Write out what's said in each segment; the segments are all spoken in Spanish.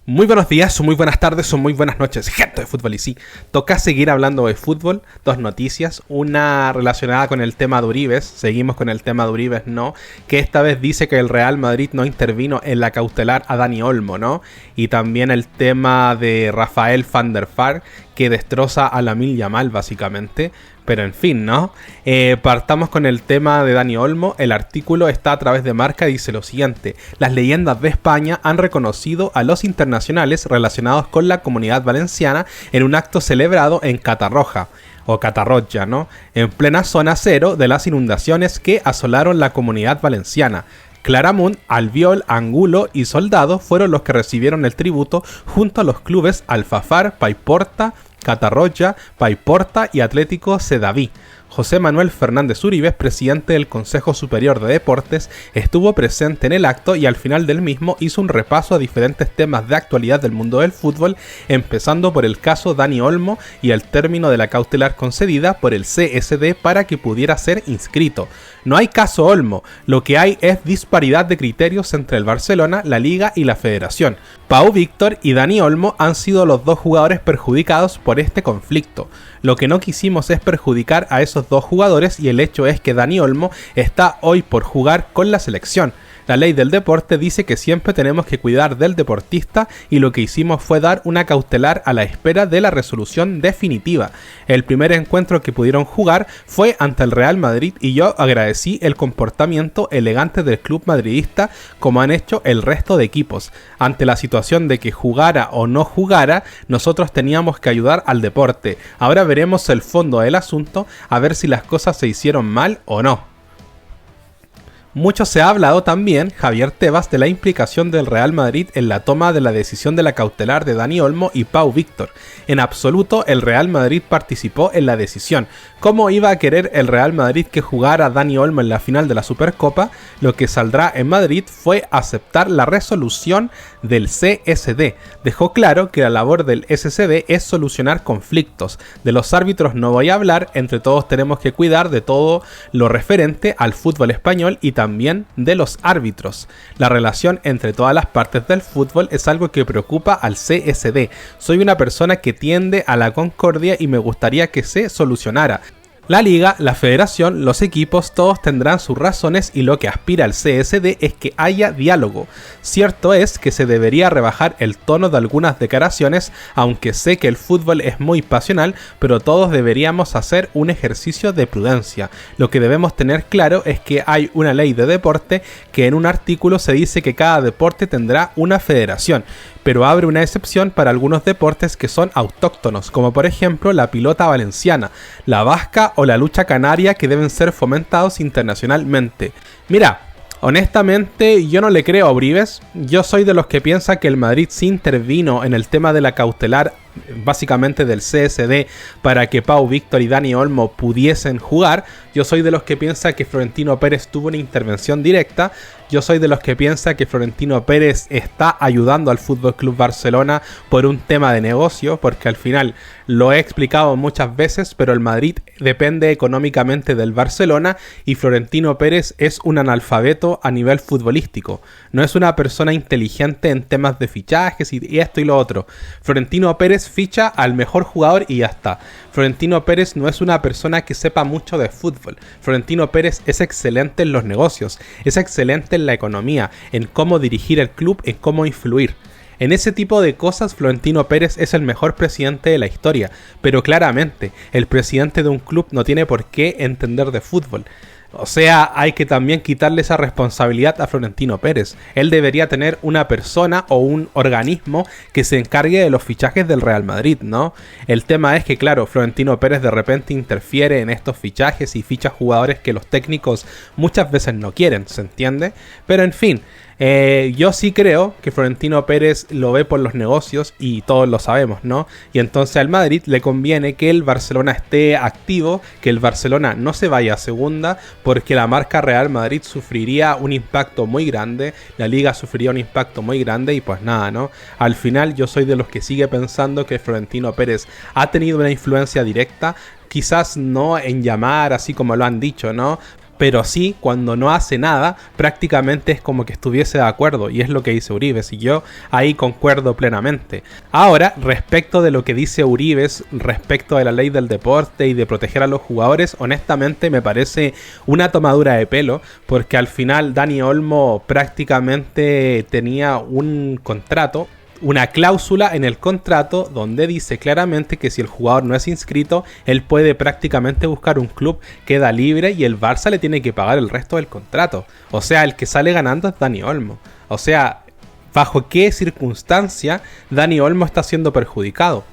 Muy buenos días, o muy buenas tardes, o muy buenas noches, gente de fútbol. Y sí, toca seguir hablando de fútbol. Dos noticias, una relacionada con el tema de Uribes. Seguimos con el tema de Uribes, ¿no? Que esta vez dice que el Real Madrid no intervino en la cautelar a Dani Olmo, ¿no? Y también el tema de Rafael van der Vaart, que destroza a Lamine Yamal básicamente. Pero en fin, ¿no? Partamos con el tema de Dani Olmo. El artículo está a través de Marca y dice lo siguiente: las leyendas de España han reconocido a los internacionales relacionados con la Comunidad Valenciana en un acto celebrado en Catarroja, o Catarroja, ¿no? En plena zona cero de las inundaciones que asolaron la Comunidad Valenciana. Claramunt, Albiol, Angulo y Soldado fueron los que recibieron el tributo junto a los clubes Alfafar, Paiporta, Catarroja, Paiporta y Atlético Sedaví. José Manuel Fernández Uribes, presidente del Consejo Superior de Deportes, estuvo presente en el acto y al final del mismo hizo un repaso a diferentes temas de actualidad del mundo del fútbol, empezando por el caso Dani Olmo y el término de la cautelar concedida por el CSD para que pudiera ser inscrito. No hay caso Olmo, lo que hay es disparidad de criterios entre el Barcelona, la Liga y la Federación. Pau Víctor y Dani Olmo han sido los dos jugadores perjudicados por este conflicto. Lo que no quisimos es perjudicar a esos dos jugadores y el hecho es que Dani Olmo está hoy por jugar con la selección. La ley del deporte dice que siempre tenemos que cuidar del deportista y lo que hicimos fue dar una cautelar a la espera de la resolución definitiva. El primer encuentro que pudieron jugar fue ante el Real Madrid y yo agradecí el comportamiento elegante del club madridista como han hecho el resto de equipos. Ante la situación de que jugara o no jugara, nosotros teníamos que ayudar al deporte. Ahora veremos el fondo del asunto, a ver si las cosas se hicieron mal o no. Mucho se ha hablado también, Javier Tebas, de la implicación del Real Madrid en la toma de la decisión de la cautelar de Dani Olmo y Pau Víctor. En absoluto el Real Madrid participó en la decisión. ¿Cómo iba a querer el Real Madrid que jugara Dani Olmo en la final de la Supercopa? Lo que saldrá en Madrid fue aceptar la resolución del CSD. Dejó claro que la labor del SCD es solucionar conflictos. De los árbitros no voy a hablar, entre todos tenemos que cuidar de todo lo referente al fútbol español y también de los árbitros. La relación entre todas las partes del fútbol es algo que preocupa al CSD. Soy una persona que tiende a la concordia y me gustaría que se solucionara. La liga, la federación, los equipos, todos tendrán sus razones y lo que aspira al CSD es que haya diálogo. Cierto es que se debería rebajar el tono de algunas declaraciones, aunque sé que el fútbol es muy pasional, pero todos deberíamos hacer un ejercicio de prudencia. Lo que debemos tener claro es que hay una ley de deporte que en un artículo se dice que cada deporte tendrá una federación, pero abre una excepción para algunos deportes que son autóctonos, como por ejemplo la pilota valenciana, la vasca o la lucha canaria, que deben ser fomentados internacionalmente. Mira, honestamente yo no le creo a Uribes. Yo soy de los que piensa que el Madrid sí intervino en el tema de la cautelar básicamente del CSD para que Pau Víctor y Dani Olmo pudiesen jugar. Yo soy de los que piensa que Florentino Pérez tuvo una intervención directa. Yo soy de los que piensa que Florentino Pérez está ayudando al FC Barcelona por un tema de negocio, porque al final lo he explicado muchas veces, pero el Madrid depende económicamente del Barcelona y Florentino Pérez es un analfabeto a nivel futbolístico. No es una persona inteligente en temas de fichajes y esto y lo otro. Florentino Pérez ficha al mejor jugador y ya está. Florentino Pérez no es una persona que sepa mucho de fútbol. Florentino Pérez es excelente en los negocios, es excelente en la economía, en cómo dirigir el club, en cómo influir. En ese tipo de cosas Florentino Pérez es el mejor presidente de la historia, pero claramente el presidente de un club no tiene por qué entender de fútbol. O sea, hay que también quitarle esa responsabilidad a Florentino Pérez. Él debería tener una persona o un organismo que se encargue de los fichajes del Real Madrid, ¿no? El tema es que, claro, Florentino Pérez de repente interfiere en estos fichajes y ficha jugadores que los técnicos muchas veces no quieren, ¿se entiende? Pero en fin, yo sí creo que Florentino Pérez lo ve por los negocios y todos lo sabemos, ¿no? Y entonces al Madrid le conviene que el Barcelona esté activo, que el Barcelona no se vaya a segunda, porque la marca Real Madrid sufriría un impacto muy grande, la liga sufriría un impacto muy grande y pues nada, ¿no? Al final yo soy de los que sigue pensando que Florentino Pérez ha tenido una influencia directa, quizás no en llamar así como lo han dicho, ¿no? Pero sí, cuando no hace nada, prácticamente es como que estuviese de acuerdo, y es lo que dice Uribes, y yo ahí concuerdo plenamente. Ahora, respecto de lo que dice Uribes, respecto de la ley del deporte y de proteger a los jugadores, honestamente me parece una tomadura de pelo, porque al final Dani Olmo prácticamente tenía un contrato, una cláusula en el contrato donde dice claramente que si el jugador no es inscrito, él puede prácticamente buscar un club, queda libre y el Barça le tiene que pagar el resto del contrato. O sea, el que sale ganando es Dani Olmo. O sea, ¿bajo qué circunstancia Dani Olmo está siendo perjudicado?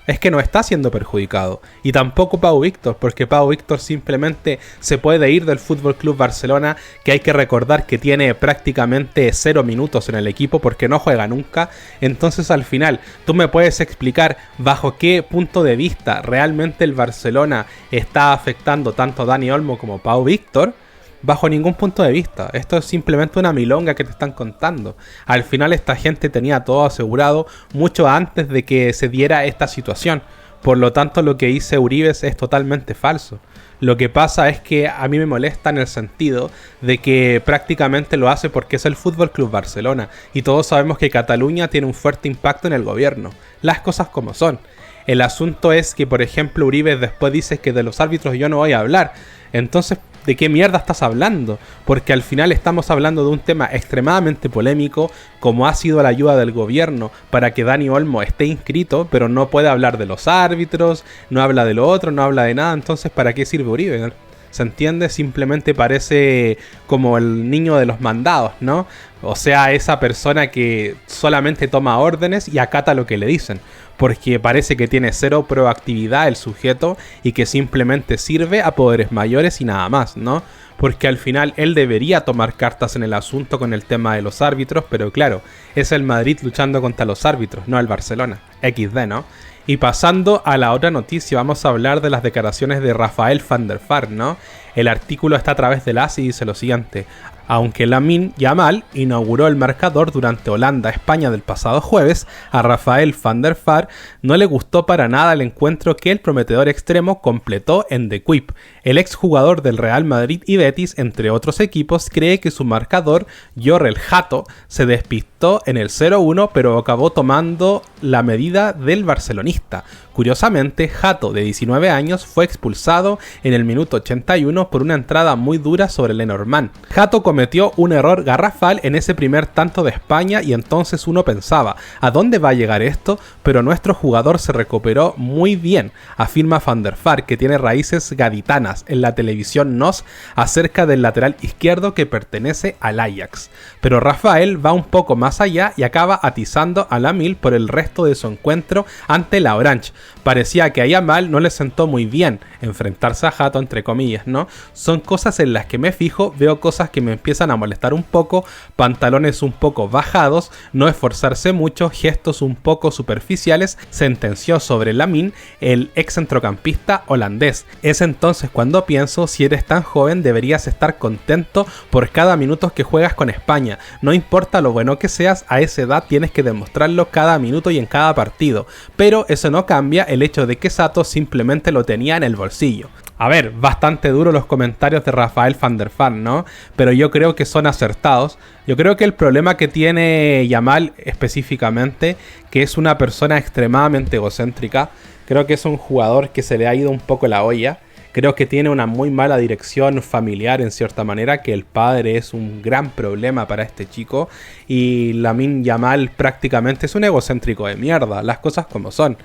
Es que no está siendo perjudicado. Y tampoco Pau Víctor, porque Pau Víctor simplemente se puede ir del FC Barcelona, que hay que recordar que tiene prácticamente 0 minutos en el equipo porque no juega nunca. Entonces al final, ¿tú me puedes explicar bajo qué punto de vista realmente el Barcelona está afectando tanto a Dani Olmo como a Pau Víctor? Bajo ningún punto de vista. Esto es simplemente una milonga que te están contando. Al final esta gente tenía todo asegurado mucho antes de que se diera esta situación. Por lo tanto, lo que dice Uribes es totalmente falso. Lo que pasa es que a mí me molesta en el sentido de que prácticamente lo hace porque es el FC Barcelona. Y todos sabemos que Cataluña tiene un fuerte impacto en el gobierno. Las cosas como son. El asunto es que, por ejemplo, Uribes después dice que de los árbitros yo no voy a hablar. Entonces, ¿de qué mierda estás hablando? Porque al final estamos hablando de un tema extremadamente polémico, como ha sido la ayuda del gobierno para que Dani Olmo esté inscrito, pero no puede hablar de los árbitros, no habla de lo otro, no habla de nada. Entonces, ¿para qué sirve Uribe? ¿Se entiende? Simplemente parece como el niño de los mandados, ¿no? O sea, esa persona que solamente toma órdenes y acata lo que le dicen. Porque parece que tiene cero proactividad el sujeto y que simplemente sirve a poderes mayores y nada más, ¿no? Porque al final él debería tomar cartas en el asunto con el tema de los árbitros, pero claro, es el Madrid luchando contra los árbitros, no el Barcelona. XD, ¿no? Y pasando a la otra noticia, vamos a hablar de las declaraciones de Rafael van der Vaart, ¿no? El artículo está a través del AS y dice lo siguiente: aunque Lamine Yamal inauguró el marcador durante Holanda-España del pasado jueves, a Rafael van der Vaart no le gustó para nada el encuentro que el prometedor extremo completó en The Kuip. El exjugador del Real Madrid y Betis, entre otros equipos, cree que su marcador, Jorrel Hato, se despistó en el 0-1, pero acabó tomando la medida del barcelonista. Curiosamente, Hato, de 19 años, fue expulsado en el minuto 81 por una entrada muy dura sobre Lenormand. Hato cometió un error garrafal en ese primer tanto de España y entonces uno pensaba, ¿a dónde va a llegar esto? Pero nuestro jugador se recuperó muy bien, afirma van der Vaart, que tiene raíces gaditanas, en la televisión NOS acerca del lateral izquierdo que pertenece al Ajax. Pero Rafael va un poco más allá y acaba atizando a Lamine por el resto de su encuentro ante la Orange. Parecía que a Yamal no le sentó muy bien enfrentarse a Hato, entre comillas, ¿no? Son cosas en las que me fijo, veo cosas que me empiezan a molestar un poco, pantalones un poco bajados, no esforzarse mucho, gestos un poco superficiales, sentenció sobre Lamine el ex centrocampista holandés. Es entonces cuando pienso, si eres tan joven deberías estar contento por cada minuto que juegas con España. No importa lo bueno que seas, a esa edad tienes que demostrarlo cada minuto y en cada partido. Pero eso no cambia el hecho de que Sato simplemente lo tenía en el bolsillo. A ver, bastante duro los comentarios de Rafael van der Vaart, ¿no? Pero yo creo que son acertados. Yo creo que el problema que tiene Yamal específicamente, que es una persona extremadamente egocéntrica, creo que es un jugador que se le ha ido un poco la olla. Creo que tiene una muy mala dirección familiar en cierta manera, que el padre es un gran problema para este chico. Y Lamine Yamal prácticamente es un egocéntrico de mierda, las cosas como son.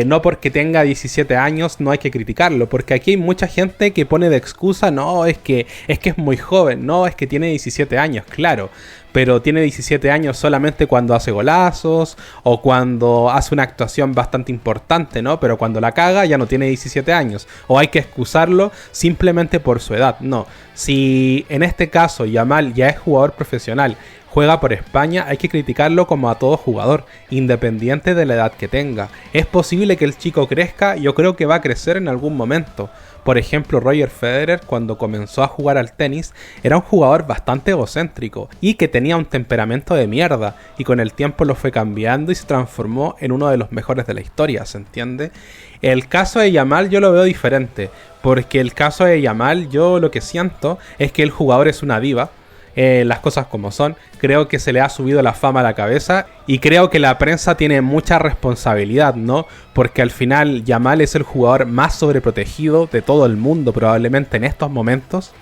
No porque tenga 17 años no hay que criticarlo, porque aquí hay mucha gente que pone de excusa, no, es que es muy joven, no, es que tiene 17 años, claro, pero tiene 17 años solamente cuando hace golazos o cuando hace una actuación bastante importante, ¿no? Pero cuando la caga ya no tiene 17 años, o hay que excusarlo simplemente por su edad. No, si en este caso Yamal ya es jugador profesional, juega por España, hay que criticarlo como a todo jugador, independiente de la edad que tenga. Es posible que el chico crezca, yo creo que va a crecer en algún momento, Por ejemplo, Roger Federer, cuando comenzó a jugar al tenis, era un jugador bastante egocéntrico y que tenía un temperamento de mierda, y con el tiempo lo fue cambiando y se transformó en uno de los mejores de la historia, ¿se entiende? El caso de Yamal yo lo veo diferente, porque el caso de Yamal yo lo que siento es que el jugador es una diva. Las cosas como son, creo que se le ha subido la fama a la cabeza y creo que la prensa tiene mucha responsabilidad, ¿no? Porque al final Yamal es el jugador más sobreprotegido de todo el mundo probablemente en estos momentos.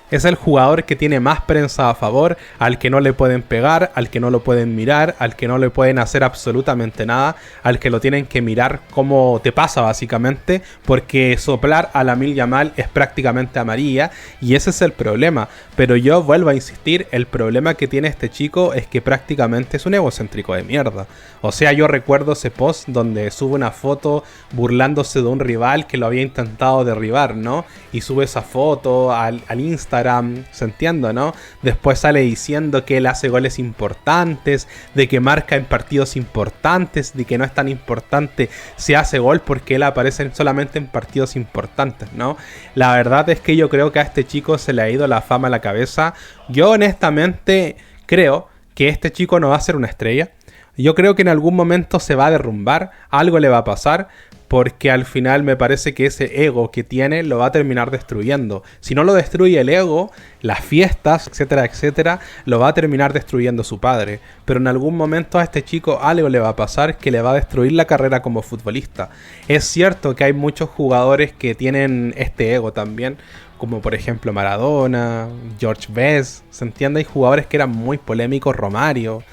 Es el jugador que tiene más prensa a favor, al que no le pueden pegar, al que no lo pueden mirar, al que no le pueden hacer absolutamente nada, al que lo tienen que mirar como te pasa básicamente, porque soplar a Lamine Yamal es prácticamente amarilla y ese es el problema. Pero yo vuelvo a insistir, el problema que tiene este chico es que prácticamente es un egocéntrico de mierda. O sea, yo recuerdo ese post donde sube una foto burlándose de un rival que lo había intentado derribar, ¿no? Y sube esa foto al Instagram, se entiende, ¿no? Después sale diciendo que él hace goles importantes, de que marca en partidos importantes, de que no es tan importante si hace gol porque él aparece solamente en partidos importantes, ¿no? La verdad es que yo creo que a este chico se le ha ido la fama a la cabeza. Yo honestamente creo que este chico no va a ser una estrella. Yo creo que en algún momento se va a derrumbar, algo le va a pasar, porque al final me parece que ese ego que tiene lo va a terminar destruyendo. Si no lo destruye el ego, las fiestas, etcétera, etcétera, lo va a terminar destruyendo su padre. Pero en algún momento a este chico algo le va a pasar que le va a destruir la carrera como futbolista. Es cierto que hay muchos jugadores que tienen este ego también, como por ejemplo Maradona, George Best, ¿se entiende? Hay jugadores que eran muy polémicos, Romario,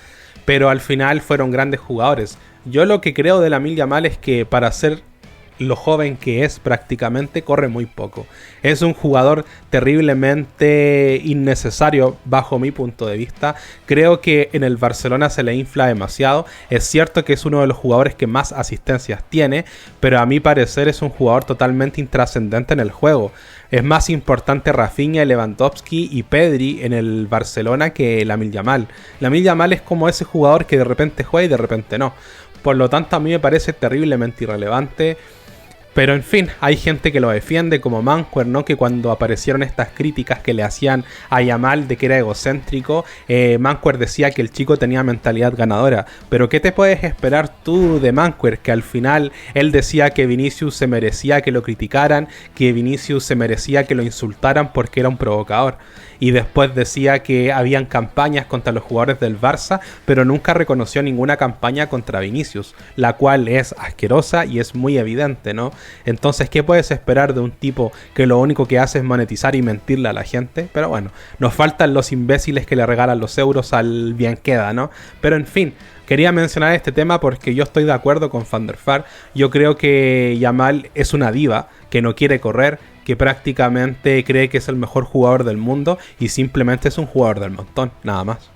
pero al final fueron grandes jugadores. Yo lo que creo de Lamine Yamal es que para ser lo joven que es prácticamente corre muy poco. Es un jugador terriblemente innecesario bajo mi punto de vista. Creo que en el Barcelona se le infla demasiado. Es cierto que es uno de los jugadores que más asistencias tiene, pero a mi parecer es un jugador totalmente intrascendente en el juego. Es más importante Rafinha, Lewandowski y Pedri en el Barcelona que Lamine Yamal. Lamine Yamal es como ese jugador que de repente juega y de repente no. Por lo tanto a mí me parece terriblemente irrelevante. Pero en fin, hay gente que lo defiende como Manquer, ¿no? Que cuando aparecieron estas críticas que le hacían a Yamal de que era egocéntrico, Manquer decía que el chico tenía mentalidad ganadora. Pero ¿qué te puedes esperar tú de Manquer? Que al final él decía que Vinicius se merecía que lo criticaran, que Vinicius se merecía que lo insultaran porque era un provocador. Y después decía que habían campañas contra los jugadores del Barça, pero nunca reconoció ninguna campaña contra Vinicius, la cual es asquerosa y es muy evidente, ¿no? Entonces, ¿qué puedes esperar de un tipo que lo único que hace es monetizar y mentirle a la gente? Pero bueno, nos faltan los imbéciles que le regalan los euros al bien queda, ¿no? Pero en fin, quería mencionar este tema porque yo estoy de acuerdo con Van der Vaart. Yo creo que Yamal es una diva que no quiere correr, que prácticamente cree que es el mejor jugador del mundo y simplemente es un jugador del montón, nada más.